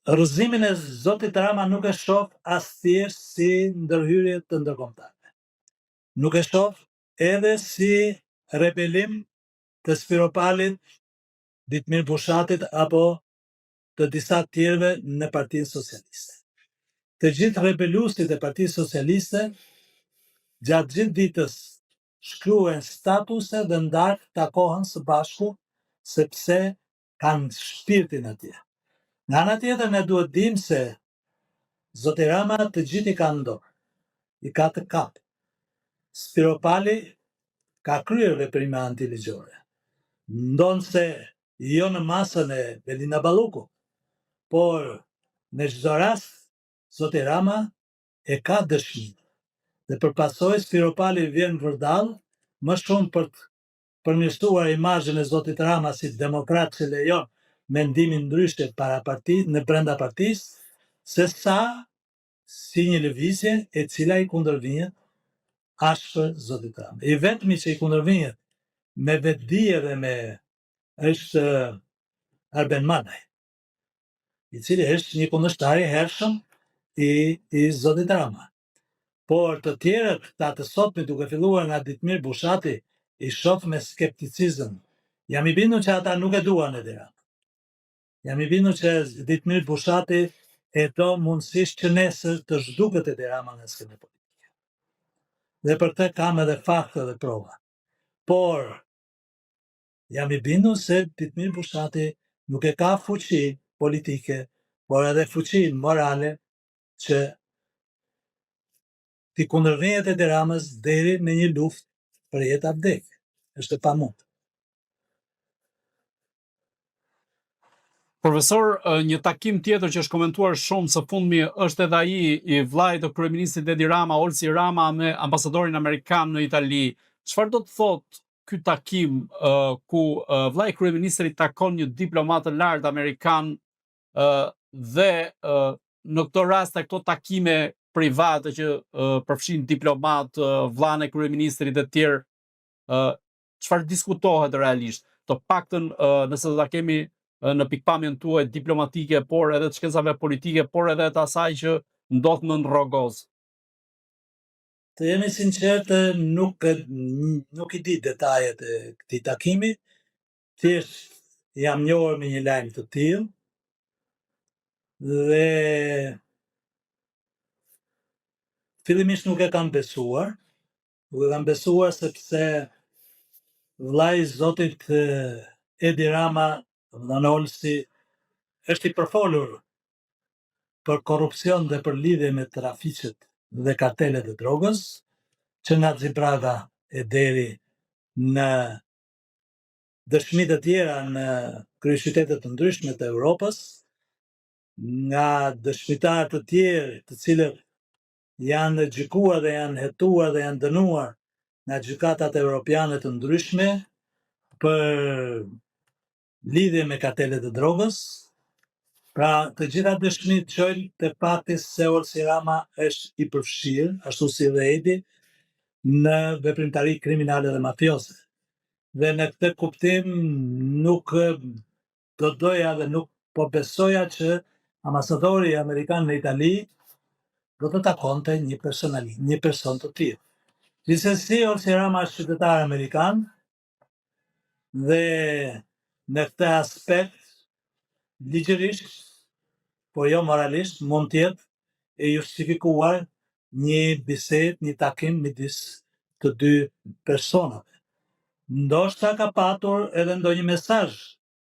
Rrëzimin e Zotit Rama nuk e shoh as thjesht si ndërhyrje të ndërkombëtare. Nuk e shoh edhe si rebelim të Spiropalit, Ditmir Bushatit apo të disa tjerëve në Partinë Socialiste. Të gjithë rebeluesit e Partisë Socialiste gjatë gjithë ditës shkruen statuse dhe ndarë takohen së bashku sepse kanë shpirtin atje. Nga ana tjetër ne duhet dim se Zoti Rama të gjithë i ka në dorë, i ka të kap. Spiropali ka kryer veprime antiligjore. Ndonse jo në masën e Belina Balluku, por në çdo rast Zoti Rama e ka dëshminë. Dhe përpasoj Spiropali vjen vërdall më shumë për të përmirësuar imazhin e Zotit Rama si demokrat që lejon mendimin ndryshe para në brenda partisë, se sa si një lëvizje e cila i kundërvijnë ashpër Zotit Rama. I vetmi që i kundërvijnë me vetdije dhe me është Arben Manaj, i cili është një kundërshtar i hershëm i Zotit Rama. Por të tjerët, ta të sotme duke filluar nga Ditmir Bushati, i shoh me skepticizëm. Jam i bindur që ata nuk e duan Edi Rama. Jam i bindur që Ditmir Bushati e do mundësisht që nesër të zhduket Edi Rama nga skena politike. Dhe për të kam edhe fakte dhe prova. Por jam i bindur se Ditmir Bushati nuk e ka fuqi politike, por edhe fuqin morale që t'i kundërvijnë Edi Ramës deri në një luftë për jetë apo vdekje. Është e pamund. Profesor, një takim tjetër që është komentuar shumë së fundmi është edhe ai i vllait të kryeministit Edi Rama, Olsi Rama, me ambasadorin amerikan në Itali. Çfarë do të thotë ky takim ku vllai i kryeministrit takon një diplomat të lartë amerikan dhe në këtë rast këto takime private që përfshin diplomat, vllain e kryeministrit e tjerë, çfarë diskutohet realisht? Të paktën nëse do ta kemi në pikpamjen tuaj diplomatike, por edhe të shkencave politike, por edhe të asaj që ndodh në Rogoz. Të jemi sinqert, nuk i di detajet e këtij takimi, thjesht jam njohur me një lajm të tillë dhe fillimisht nuk e kam besuar. Nuk e kam besuar sepse vllai i Zotit Edi Rama, domethënë Olsi, është i përfolur për korrupsion dhe për lidhje me trafiqet dhe kartelet e drogës, që nga Xibraga e deri në dëshmi të tjera në kryeqytete të ndryshme të Europës, nga dëshmitar të tjerë të cilët janë gjykuar dhe janë hetuar dhe janë dënuar nga gjykatat europiane të ndryshme për lidhje me kartelet e drogës. Pra, të gjitha dëshmitë çojnë te fakti se Olsi Rama është i përfshirë, ashtu si dhe Edi, në veprimtari kriminale dhe mafioze. Dhe në këtë kuptim nuk do doja dhe nuk po besoja që ambasadori amerikan në Itali do të takonte një person të tillë. Gjithsesi, Olsi Rama është qytetar amerikan dhe në këtë aspekt ligjërisht, po jo moralisht, mund të jetë e justifikuar një bisedë, një takim midis të dy personave. Ndoshta ka patur edhe ndonjë mesazh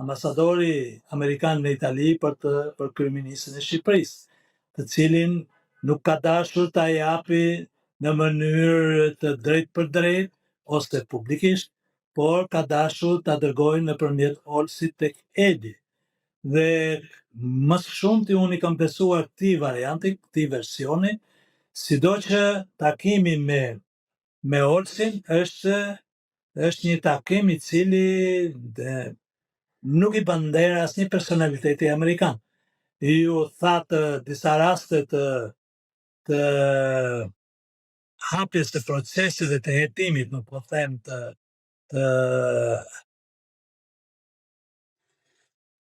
ambasadori amerikan në Itali për kryeministin e Shqipërisë, të cilin nuk ka dashur ta japi në mënyrë të drejtë për drejtë ose publikisht, por ka dashur ta dërgojë nëpërmjet Olsit tek Edi. Dhe më së shumti unë i kam besuar këtij varianti, këtij versioni, sido që takimi me Olsin është një takim i cili nuk i bën nder asnjë personaliteti amerikan. Ju thatë disa raste të hapjes të procesit dhe të hetimit, nuk po them të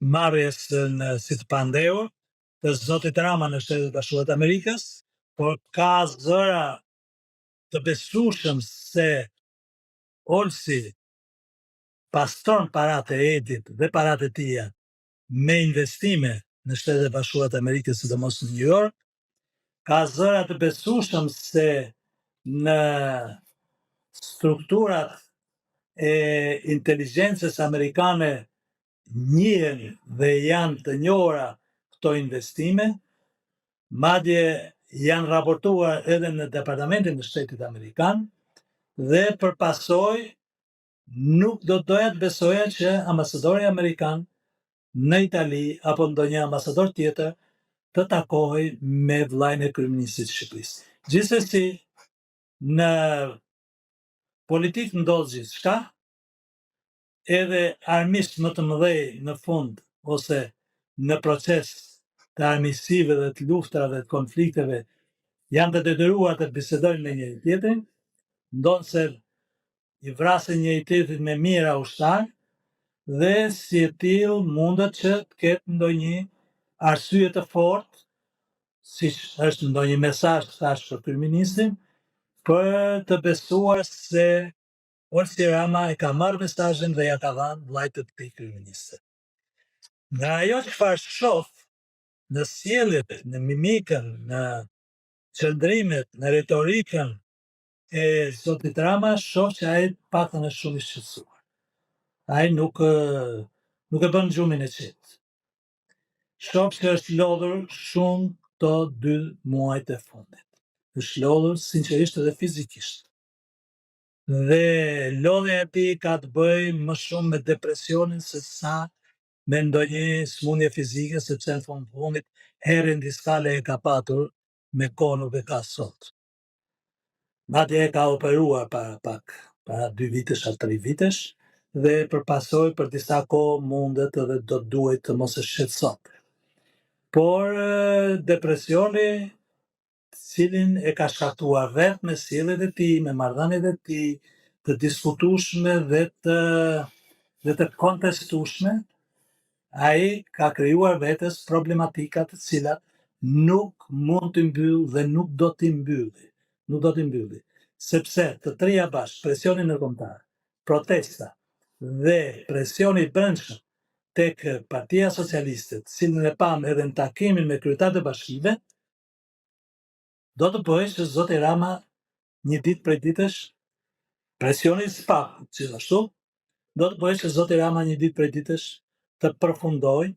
marrjes si të pandehur, të zotit Rama në Shtetet Bashkuara të Amerikës, por ka zëra të besueshëm se Olsi pastron paratë e Edit dhe paratë e tija me investime në Shtetet Bashkuara të Amerikës, sidomos në New York. Ka zëra të besueshëm se në strukturat e inteligjencës amerikane njihen dhe janë të njohura këto investime, madje janë raportuar edhe në Departamentin e Shtetit Amerikan, dhe për pasojë nuk do doja të besoja që ambasadori amerikan në Itali apo ndonjë ambasador tjetër të takohej me vllajën e kryeministit të Shqipërisë. Gjithsesi, në politikë ndodh gjithçka, edhe armisht më të mëdhej në fund ose në proces të armiqësive dhe të luftrave të konflikteve janë të detyruar të bisedojnë me njëri tjetrin, ndonse i vrasin njëri tjetrit me mira ushtar dhe si e tillë mundet që të ketë ndonjë arsye të fortë, siç është ndonjë mesazh thash për kryeministin, për të besuar se Olsi Rama e ka marrë mesazhin dhe ja ka dhënë vllajt të tij kryeministit. Nga ajo çfarë shoh në sjelljet, në mimikën, në qëndrimet, në retorikën e zotit Rama, shoh që ai paktën është shumë i shqetësuar. Ai nuk e bën gjumin e qetë. Shoh që është lodhur shumë këto 2 muajt e fundit. Është lodhur sinqerisht edhe fizikisht. Dhe lodhja e tij ka të bëjë më shumë me depresionin se sa me ndonjë smundje fizike, sepse në fund fundit herën diskale e ka patur me kohë nuk e ka sot. Madje e ka operuar para 2 vitesh a 3 vitesh dhe për pasojë për disa kohë mundet edhe do duhet të mos e shqetësonte. Por depresioni, cilin e ka shkaktuar vetë me sjelljet e tij, me marrëdhëniet e tij të diskutueshme dhe të kontestueshme, ai ka krijuar vetes problematika të cilat nuk mund të mbyll dhe nuk do t'i mbylli, sepse të trija bashkë, presioni ndërkombëtar, protesta dhe presioni i brendshëm tek Partia Socialiste, cilën e pam edhe në takimin me kryetarët e bashkive, do të bëjë që zoti Rama një ditë prej ditësh, presioni s'pak, gjithashtu, do të bëjë që zoti Rama një ditë prej ditësh të përfundojë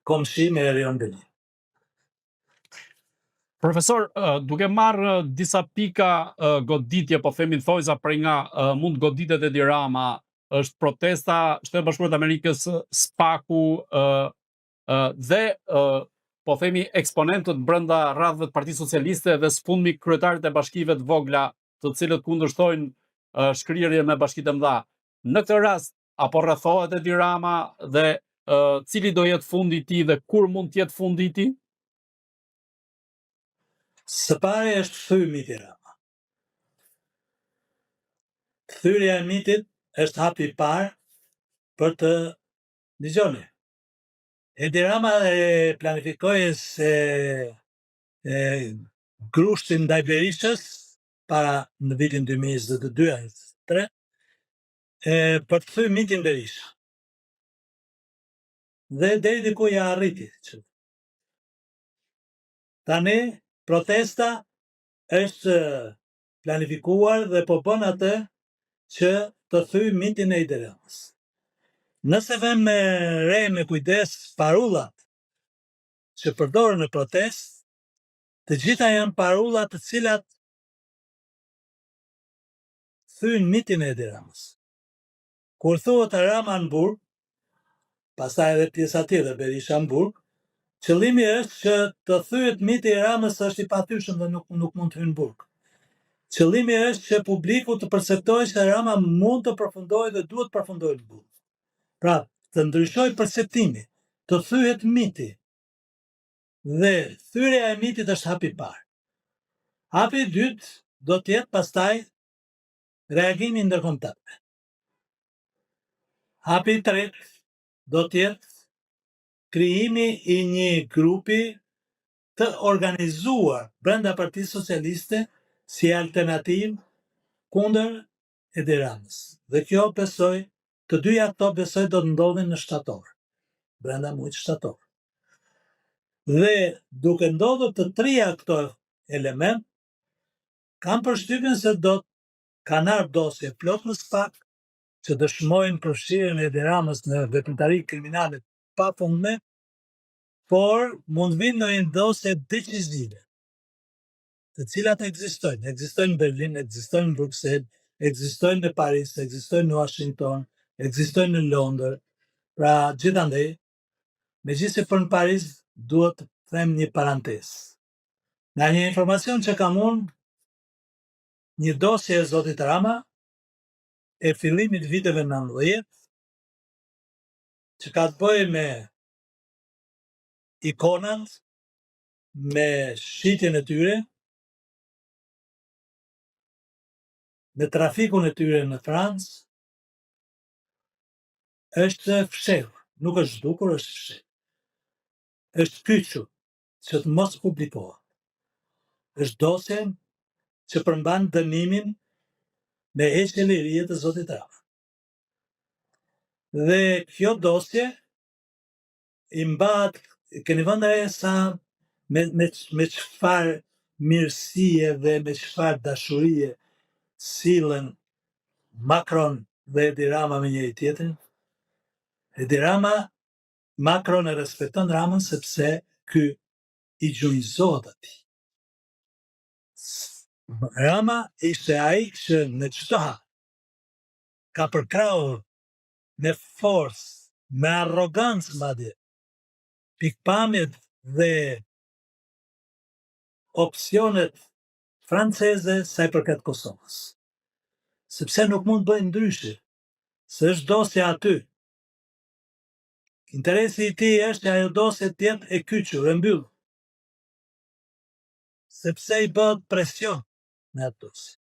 komshi me Erion Gëni. Profesor, duke marrë disa pika goditje, po themin thojza për nga mund goditet Edi Rama, është protesta Shtetet Bashkuara të Amerikës, SPAK-u dhe po themi eksponentët brenda radhëve të Partisë Socialiste dhe së fundmi kryetarët e bashkive të vogla, të cilët kundërshtojnë shkrirje me bashkitë e mëdha. Në këtë rast, apo rrethohet Edi Rama dhe cili do jetë fundi i tij dhe kur mund të jetë fundi i tij? Së pari është thyr miti Rama. Thyrja e mitit është hapi i parë për të dëgjoni. Edi Rama e planifikoi se grushtin ndaj Berishës para në vitin 2022-2023 për të thyer mitin Berisha. Dhe deri diku ja arriti. Tani protesta është planifikuar dhe po bën atë që të thyej mitin e Edi Ramës. Nëse vëmë me re me kujdes parullat që përdoren në protestë, të gjitha janë parulla të cilat thyejnë mitin e Edi Ramës. Kur thuhet Rama në burg, pastaj edhe pjesa tjetër Berisha në burg, qëllimi është që të thyet miti i Ramës është i pathyeshëm dhe nuk mund të hyjë në burg. Qëllimi është që publiku të perceptojë se Rama mund të përfundojë dhe duhet të përfundojë në burg. Pra, të ndryshojë perceptimi, të thyet miti. Dhe thyrja e mitit është hapi i parë. Hapi i dytë do të jetë pastaj reagimi ndërkombëtar. Hapi i tretë do të jetë krijimi i një grupi të organizuar brenda Partisë Socialiste si alternativë kundër Edi Ramës. Dhe kjo besoj, të dyja këto besoj do të ndodhin në shtator, brenda muajit shtator. Dhe duke ndodhur të trija këto element, kam përshtypjen se do të kanë ardhur dosje plot më pak që dëshmojnë përfshirjen e Edi Ramës në veprimtari kriminale pafundme, por mund vinë në një dosje decisive, të cilat ekzistojnë. Ekzistojnë në Berlin, ekzistojnë në Bruxelles, ekzistojnë në Paris, ekzistojnë në Washington, ekzistojnë në Londër. Pra gjithandej, megjithëse për në Paris duhet të them një parantesë. Nga një informacion që kam unë, një dosje e zotit Rama e fillimit viteve 90, që ka të bëjë me ikonat, me shitjen e tyre, me trafikun e tyre në Francë, është fshehur, nuk është zhdukur, është fshehur. Është kyçur që të mos publikohet. Është dosje që përmban dënimin me heqjen e lirie të zotit Rama. Dhe kjo dosje i mbahet, keni vënë re sa me çfarë mirësie dhe me çfarë dashurie sillen Macron dhe Edi Rama me njëri tjetrin. Edi Rama, Macron e respekton Ramën sepse ky i gjunjëzohet atij. Rama ishte ai që në çdo hap ka përkrahur me forcë, me arrogancë madje, pikpamjet dhe opsionet franceze sa i përket Kosovës. Sepse nuk mund bëjnë ndryshe, se është dosja aty. Interesi i tij është ajo dosje të jetë e kyçur, e mbyllur. Sepse i bëhet presion me atë dosje.